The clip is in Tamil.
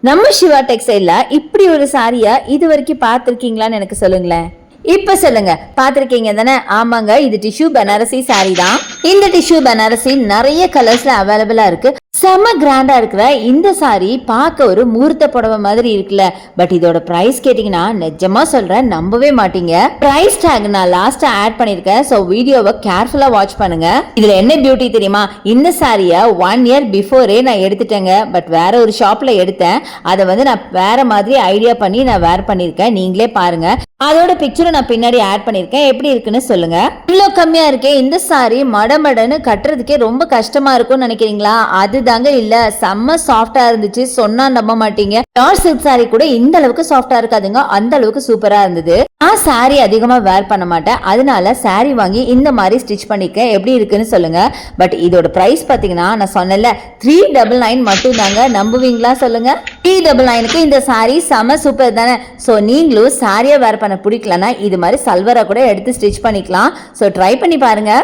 நம்ம சிவா டெக்ஸ்டைல்ல இப்படி ஒரு சாரியா இது வரைக்கும் பார்த்திருக்கீங்களான்னு எனக்கு சொல்லுங்களேன். இப்ப சொல்லுங்க, பாத்திருக்கீங்க தானே? ஆமாங்க, இது டிஷ்யூ பனாரசி சாரி தான். இந்த டிஷ்யூ பனாரசி நிறைய கலர்ஸ்ல அவைலபிளா இருக்கு. செம கிராண்டா இருக்கிற இந்த சாரி பார்க்க ஒரு மூர்த்த புடவை மாதிரி இருக்குல்ல. பட் இதோட பிரைஸ் கேட்டீங்கன்னா நிஜமா சொல்றேன், நம்பவே மாட்டீங்க. பிரைஸ் டேக் நான் லாஸ்டா ஆட் பண்ணிருக்கேன். சோ வீடியோவை கேர்ஃபுல்லா வாட்ச் பண்ணுங்க. இதுல என்ன பியூட்டி தெரியுமா? இந்த சாரிய 1 இயர் பிஃபோரே நான் எடுத்துட்டேங்க. பட் வேற ஒரு ஷாப்ல எடுத்தேன். அதை நான் வேற மாதிரி ஐடியா பண்ணி நான் வேர் பண்ணிருக்கேன். நீங்களே பாருங்க. அதோட பிக்சரை நான் பின்னாடி ஆட் பண்ணிருக்கேன். எப்படி இருக்குன்னு சொல்லுங்க. இவ்வளோ கம்மியா இருக்கே, இந்த சாரி மடமடன்னு கட்டுறதுக்கே ரொம்ப கஷ்டமா இருக்கும்னு நினைக்கிறீங்களா? அதுதாங்க இல்ல, செம்ம சாஃப்டா இருந்துச்சு. சொன்னா நம்ப மாட்டீங்க. பியூர் சில்க் சாரி கூட இந்த அளவுக்கு சாஃப்டா இருக்காதுங்க. அந்த அளவுக்கு சூப்பரா இருந்தது. நான் சாரி அதிகமா வேர் பண்ண மாட்டேன். அதனால சாரி வாங்கி இந்த மாதிரி ஸ்டிச் பண்ணிக்க. எப்படி இருக்குன்னு சொல்லுங்க. பட் இதோட பிரைஸ் பாத்தீங்கன்னா நான் சொன்னல 399 மட்டும் தாங்க. நம்புவீங்களா சொல்லுங்க? 399க்கு இந்த சாரி செம சூப்பர் தானே. சோ நீங்களும் சாரியா வேர் பண்ண பிடிக்கலன்னா இது மாதிரி சல்வரா கூட எடுத்து ஸ்டிச் பண்ணிக்கலாம். சோ ட்ரை பண்ணி பாருங்க.